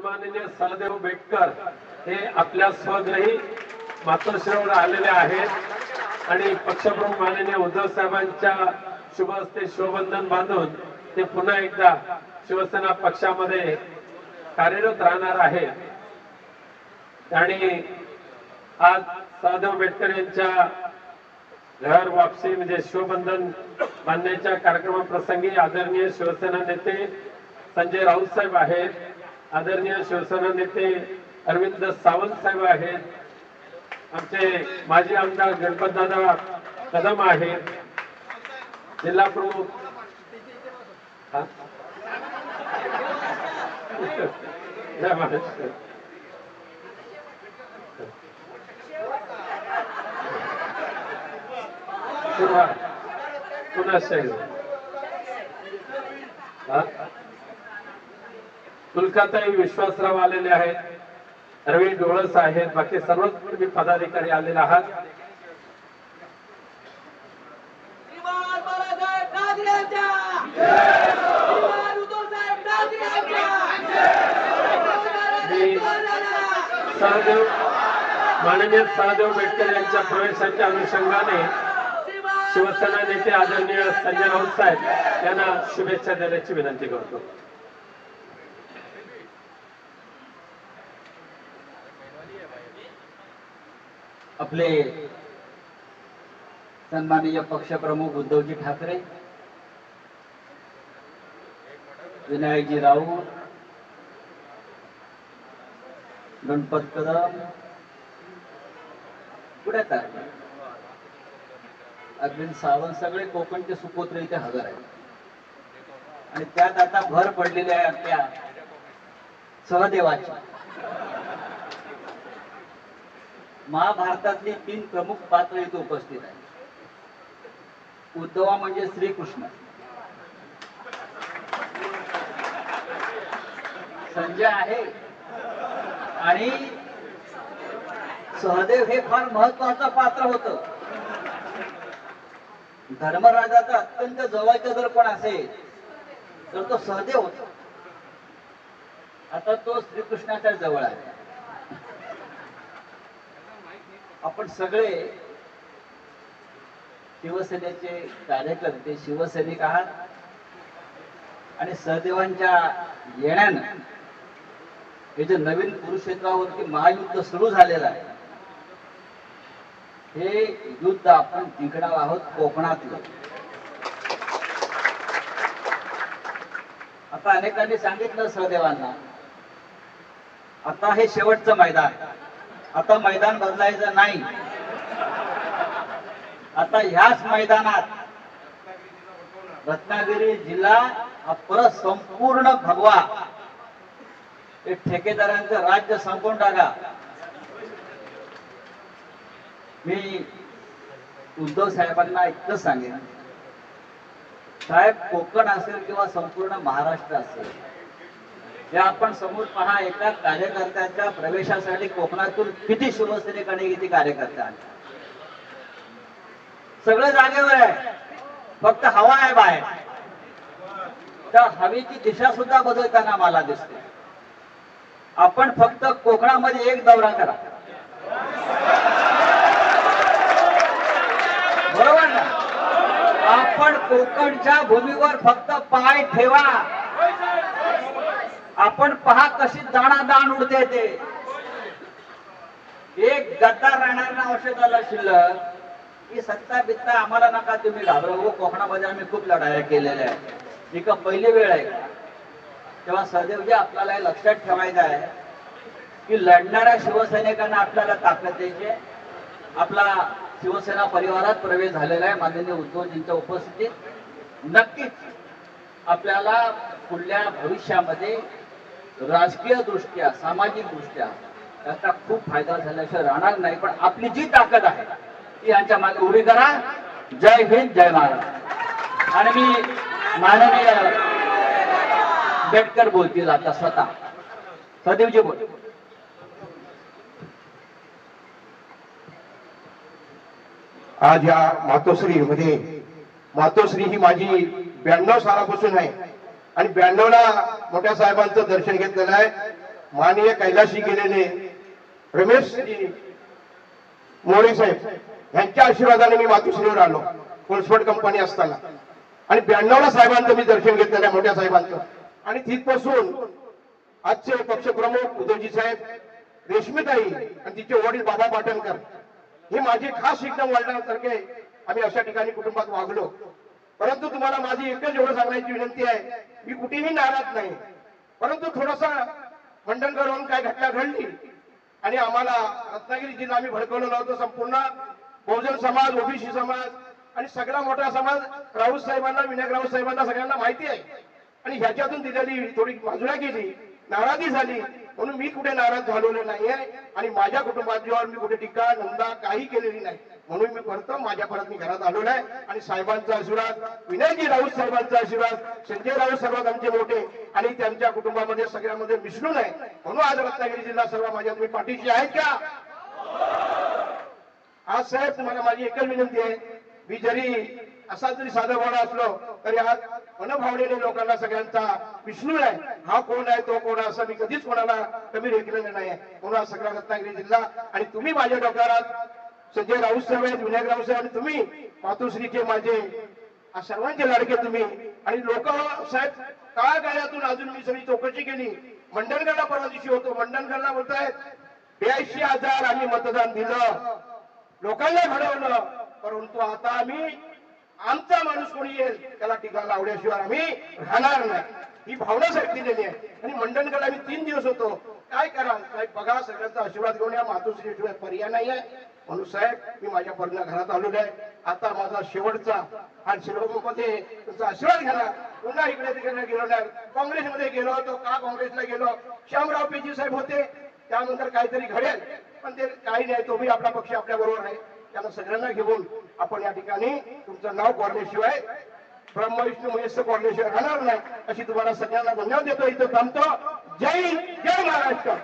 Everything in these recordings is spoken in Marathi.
सन्माननीय सहदेव बेटकर हे आपल्या स्वगृही मातोश्रीवर आलेले आहेत आणि पक्षप्रमुख माननीय उद्धव साहेबांच्या शुभ हस्ते शिवबंधन बांधून ते पुन्हा एकदा शिवसेना पक्षामध्ये कार्यरत राहणार आहे। आणि आज सहदेव बेटकर यांच्या घर वापसी म्हणजे शिवबंधन बांधण्याच्या कार्यक्रमाप्रसंगी आदरणीय शिवसेना नेते संजय राऊत साहेब आहेत, आदरणीय शिवसेना नेते अरविंद सावंत साहेब आहेत, आमचे माजी आमदार गणपतदादा कदम आहेत, जिल्हा प्रमुख जय महाराष्ट्र पुन्हा तुलकाताई विश्वासराव आलेले आहेत, रवी डोळस आहेत, बाकी सर्वच तुम्ही पदाधिकारी आलेले आहात। सहदेव माननीय सहदेव बेटकर यांच्या प्रवेशाच्या अनुषंगाने शिवसेना नेते आदरणीय संजय राऊत साहेब यांना शुभेच्छा देण्याची विनंती करतो। आपले सन्माननीय पक्षप्रमुख उद्धवजी ठाकरे, विनायकजी राऊत, गणपत कदम, पुढ्यात अरविंद सावंत, सगळे कोकणचे सुपुत्र इथे हजर आहेत आणि त्यात आता भर पडलेली आहे आपल्या सहदेवाची। महाभारतातली 3 प्रमुख पात्र इथे उपस्थित आहेत। उद्धवा म्हणजे श्रीकृष्ण, संजय आहे आणि सहदेव हे फार महत्वाचं पात्र होतं। धर्मराजाचा अत्यंत जवळचा जर कोण असेल तर तो सहदेव होता। आता तो श्रीकृष्णाच्या जवळ आहे। आपण सगळे शिवसेनेचे कार्यकर्ते, शिवसैनिक आहात आणि सहदेवांच्या येण्यानं हे जे नवीन कुरुक्षेत्रावरती महायुद्ध सुरू झालेलं आहे, हे युद्ध आपण जिंकणार आहोत कोकणातलं। आता अनेकांनी सांगितलं सहदेवांना, आता हे शेवटचं मैदान, आता मैदान बदलायचं नाही। आता ह्याच मैदानात रत्नागिरी जिल्हा हा परत संपूर्ण भगवा हे ठेकेदारांचं राज्य संपवून टाका। मी उद्धव साहेबांना इतकं सांगेन, साहेब कोकण असेल किंवा संपूर्ण महाराष्ट्र असेल, हे आपण समोर पहा, एका कार्यकर्त्याच्या प्रवेशासाठी कोकणातून किती शिवसैनिक आणि किती कार्यकर्ते आले। सगळं जागेवर आहे, फक्त हवा आहे बाहेर। त्या हवेची दिशा सुद्धा बदलताना मला दिसते। आपण फक्त कोकणामध्ये एक दौरा करा, बरोबर ना? आपण कोकणच्या भूमीवर फक्त पाय ठेवा, आपण पहा कशी दाणादाण उडते ते। एक गद्दार राहणार ना औषधाला शिल्लक, ही सत्ता बित्ता आम्हाला नका तुम्ही घाबरवू। कोकणामध्ये आम्ही खूप लढाया केलेल्या आहेत, ही का पहिली वेळ आहे का? तेव्हा सहदेवजी आपल्याला हे लक्षात ठेवायचं आहे की लढणाऱ्या शिवसैनिकांना आपल्याला ताकद द्यायची आहे। आपला शिवसेना परिवारात प्रवेश झालेला आहे माननीय उद्धवजींच्या उपस्थितीत। नक्कीच आपल्याला पुढल्या भविष्यामध्ये राजकीय दृष्ट्या, सामाजिक दृष्ट्या त्याचा खूप फायदा झाल्याशिवाय राहणार नाही। पण आपली जी ताकद आहे ती यांच्या मागे उभी करा। जय हिंद, जय महाराष्ट्र। आणि मी माननीय बेटकर बोलतील आता स्वतः। सदैवजी बोल। आज या मातोश्री मध्ये, मातोश्री ही माझी 92 सालापासून आहे आणि 92ला मोठ्या साहेबांचं दर्शन घेतलेलं आहे। माननीय कैलाशी गेलेले रमेश मोरे साहेब यांच्या आशीर्वादाने मी मातोश्रीवर आलो कोळसवड कंपनी असताना, आणि 92ला साहेबांचं मी दर्शन घेतलेलं आहे, मोठ्या साहेबांचं. आणि तिथपासून आजचे पक्षप्रमुख उद्धवजी साहेब, रेशमीताई आणि तिचे वडील बाबा पाटणकर हे माझे खास एकदम वडिलांसारखे आम्ही अशा ठिकाणी कुटुंबात वागलो. परंतु तुम्हाला माझी एकच एवढं सांगण्याची विनंती आहे, मी कुठेही नाराज नाही, परंतु थोडासा मंडणगडवरून काय घटना घडली आणि आम्हाला रत्नागिरी जिल्हा आम्ही भडकवलं नव्हतं. संपूर्ण बहुजन समाज, ओबीसी समाज आणि सगळा मोठा समाज राऊत साहेबांना, विनायक राऊत साहेबांना सगळ्यांना माहिती आहे, आणि ह्याच्यातून दिलेली थोडी बाजूला गेली, नाराजी झाली, म्हणून मी कुठे नाराज झालेलो नाहीये आणि माझ्या कुटुंबावर मी कुठे टीका निंदा काही केलेली नाही. म्हणून मी परत मी घरात आलो नाही. आणि साहेबांचा आशीर्वाद, विनयजी राऊत साहेबांचा आशीर्वाद, संजय राऊत सर्वात आमचे मोठे आणि त्यांच्या कुटुंबामध्ये सगळ्यामध्ये मिसळून आहे, म्हणून आज रत्नागिरी जिल्हा सर्व माझ्या तुम्ही पाठीशी आहेत का? आज साहेब तुम्हाला माझी एकच विनंती आहे, मी जरी असा जरी साधा बोळा असलो तरी आज मनभावनेने लोकांना सगळ्यांचा विष्णू आहे, हा कोण आहे तो कोण, असं मी कधीच कोणाला कमी लेखलेलं नाही. म्हणून सगळा रत्नागिरी जिल्हा आणि तुम्ही माझ्या डोक्यात संजय राऊत साहेब आहेत, विनायक राऊत साहेब आणि तुम्ही मातोश्रीचे माझे सर्वांचे लाडके तुम्ही. आणि लोक साहेब काळागाळ्यातून अजून मी सगळी चौकशी केली, मंडणगडला परवा दिवशी होतो, मंडणगडला बोलतायत 82,000 आम्ही मतदान दिलं, लोकांना घडवलं, परंतु आता आम्ही आमचा माणूस कोणी येईल त्याला टीका लावल्याशिवाय आम्ही राहणार नाही, ही भावना साहेब दिलेली आहे. आणि मंडणगड आम्ही 3 दिवस होतो, काय करा साहेब, बघा सगळ्यांचा आशीर्वाद घेऊन या, मातोश्रीशिवाय पर्याय नाही आहे. म्हणून साहेब मी माझ्या पर्णा घरात आलेलो आहे. आता माझा शेवटचा आणि शिरोमध्ये तुमचा आशीर्वाद घ्यायला, पुन्हा इकडे तिकडे गेलो नाही, काँग्रेसमध्ये गेलो होतो, का काँग्रेसला गेलो, श्यामराव पेजी साहेब होते, त्यानंतर काहीतरी घडेल, पण ते काही नाही, तो मी आपला पक्ष आपल्या बरोबर आहे, त्यांना सगळ्यांना घेऊन आपण या ठिकाणी तुमचं नाव कोरल्याशिवाय, ब्रह्म विष्णू महेश कोरल्याशिवाय राहणार नाही, अशी तुम्हाला सगळ्यांना धन्यवाद देतो. इथं थांबतो. जय हिंद, जय महाराष्ट्र.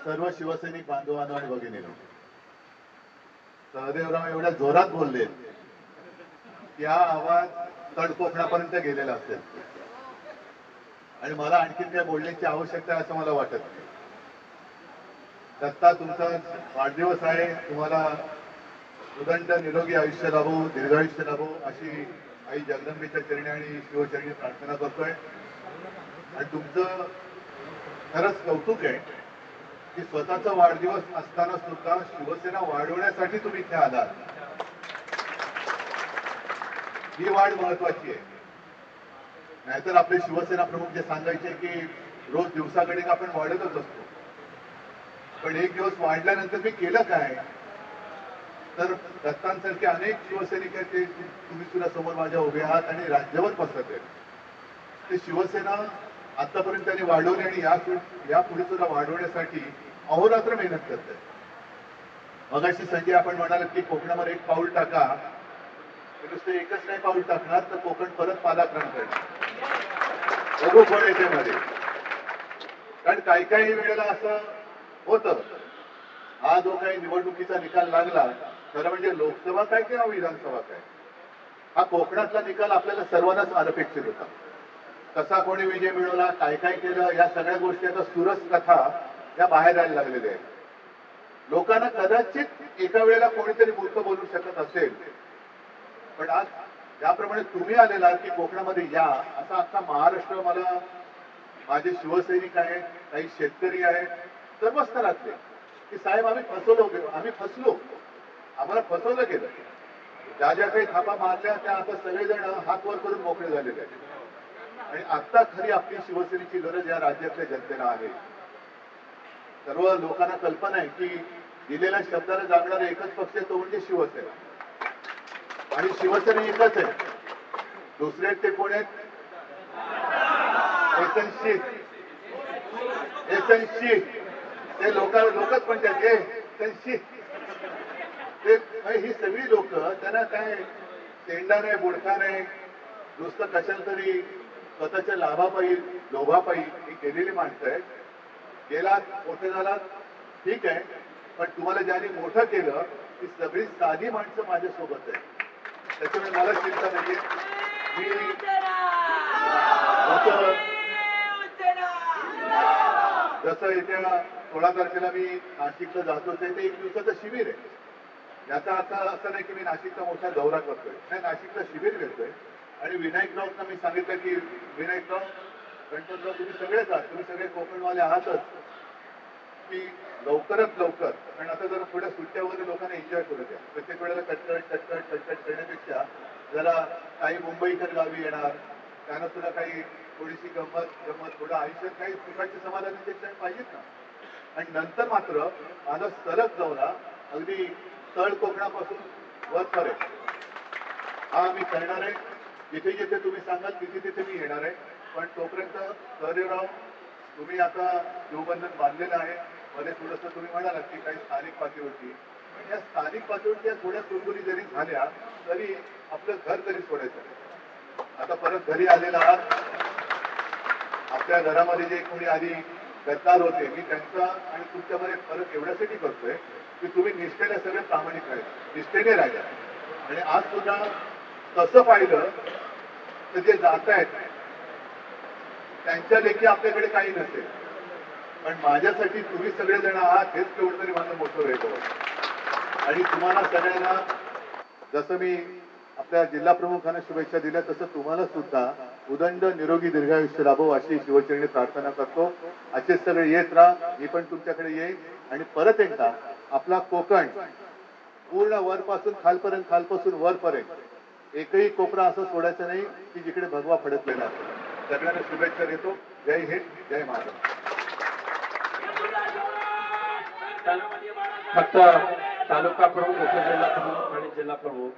सर्व शिवसैनिक बांधवांनो आणि भगिनींनो, सहदेवराव एवढ्या जोरात बोलले की हा आवाज तळकोकणापर्यंत गेलेला असेल, आणि मला आणखीन काय बोलण्याची आवश्यकता आहे असं मला वाटत नाही. दत्ता, तुमचा वाढदिवस आहे, तुम्हाला उदंड निरोगी आयुष्य लाभो, दीर्घायुष्य लाभो अशी आई जगदंबेच्या चरणी आणि शिवचरणी प्रार्थना करतोय. आणि तुमचं खरंच कौतुक आहे की स्वतःचा वाढदिवस असताना सुद्धा शिवसेना वाढवण्यासाठी तुम्ही इथे आलात. ही वाढ महत्वाची आहे. नाहीतर आपले शिवसेना प्रमुख जे सांगायचे की रोज दिवसाकडे आपण वाढतच असतो, पण एक दिवस वाढल्यानंतर मी केलं काय, तर दत्तांसारखे अनेक शिवसैनिक आहेत, ते तुम्ही सुद्धा समोर माझ्या उभे आहात आणि राज्यभर पसरत आहेत. ते शिवसेना आतापर्यंत त्यांनी वाढवली आणि यापुढे सुद्धा वाढवण्यासाठी अहोरात्र मेहनत करते. मगाशी संजय आपण म्हणाल की कोकणामध्ये एक पाऊल टाका, नुसतं एकच नाही पाऊल टाकणार तर कोकण परत पालाक्रांत करणार, बघू पण याच्यामध्ये. कारण काही काही वेळेला असं होतं, हा जो काही निवडणुकीचा निकाल लागला, खरं म्हणजे लोकसभा काय किंवा विधानसभा काय, हा कोकणातला निकाल आपल्याला सर्वांनाच अनपेक्षित होता. कसा कोणी विजय मिळवला, काय काय केलं, या सगळ्या गोष्टी आता सुरस कथा या बाहेर यायला लागलेल्या आहेत. लोकांना कदाचित एका वेळेला कोणीतरी मूर्ख बोलू शकत असेल, पण आज ज्याप्रमाणे तुम्ही आलेला की कोकणामध्ये या, असा अख्खा महाराष्ट्र, मला माझे शिवसैनिक आहेत, काही शेतकरी आहेत, सर्व स्तरातले, की साहेब आम्ही फसलो, आम्हाला फसवलं गेलं. ज्या ज्या काही थापा मारल्या त्या आता सगळेजण हात वर करून मोकळे झालेले आहेत. आणि आता खरी आपली शिवसेनेची गरज या राज्यातल्या जनतेला आहे. सर्व लोकांना कल्पना आहे की दिलेल्या शब्दाला जागणारा एकच पक्ष तो म्हणजे शिवसेना, आणि शिवसेना एकच आहे. दुसरे ते कोण आहेत? एसनशी ते लोकच म्हणतात एसनशी. ही सगळी लोक, त्यांना काय तेंडा नाही, बुडका नाही, नुसतं कशाला तरी स्वतःच्या लाभापायी लोभापायी ही केलेली माणसं आहेत. गेलात, मोठे झालात, ठीक आहे, पण तुम्हाला ज्याने मोठं केलं ती सगळी साधी माणसं माझ्यासोबत आहे. त्याच्यामुळे मला चिंता नाहीये. मी जसं येत्या 16 तारखेला मी नाशिकला जातोच आहे, ते 1 दिवसाचं शिबिर आहे. याचा अर्थ असं नाही की मी नाशिकचा मोठा दौरा करतोय, नाही, नाशिकला शिबिर घेतोय. आणि विनायकरावना मी सांगितलं की विनायकराव, गणपतराव, तुम्ही सगळेच आहात, तुम्ही सगळे कोकणवाले आहातच, की लवकरात लवकर, कारण आता जरा थोड्या सुट्ट्या वगैरे लोकांना एन्जॉय करू द्या. प्रत्येक वेळेला कटकट करण्यापेक्षा जरा काही मुंबईकर गावी येणार, त्यांना सुद्धा काही थोडीशी गंमत थोडं आयुष्यात काही सुखाची समाधानाचे क्षण पाहिजेत ना. आणि नंतर मात्र माझा सलग दौरा अगदी तळ कोकणापासून वरपर्यंत हा मी करणार आहे. जिथे जिथे तुम्ही सांगाल तिथे तिथे मी येणार आहे. पण तोपर्यंत सहदेवराव, तुम्ही आता जीवबंधन बांधलेलं आहे. मध्ये थोडंसं तुम्ही म्हणालात की काही स्थानिक पातळीवरती, पण या स्थानिक पातळीवरती थोड्या सुरगुरी जरी झाल्या तरी आपलं घर तरी सोडायचं नाही. आता परत घरी आलेला आहात. आपल्या घरामध्ये जे कोणी आधी गद्दार होते, मी त्यांचा आणि तुमच्यामध्ये फरक एवढ्यासाठी करतोय की तुम्ही निष्ठेने सगळे प्रामाणिक राहिले, निष्ठेने राहिला. आणि आज सुद्धा तसं पाहिलं तर जे जात आहेत त्यांच्या लेखी आपल्याकडे काही नसेल, पण माझ्यासाठी तुम्ही सगळेजण आहात हेच केवढं तरी माझं मोठं वेगळं. आणि तुम्हाला सगळ्यांना जसं मी आपल्या जिल्हा प्रमुखांना शुभेच्छा दिल्या तसं तुम्हाला सुद्धा उदंड निरोगी दीर्घायुष्य लाभो अशी शिवचरणी प्रार्थना करतो. असेच सगळे येत राहा, मी पण तुमच्याकडे येईन. आणि परत एकदा आपला कोकण पूर्ण वरपासून खालपर्यंत, खालपासून वरपर्यंत एकही कोपरा असं सोडायचं नाही की जिकडे भगवा फडकलेला असेल. सगळ्यांना शुभेच्छा देतो. जय हिंद, जय महाराष्ट्र. फक्त तालुका प्रमुख, उपजिल्हा प्रमुख आणि जिल्हा प्रमुख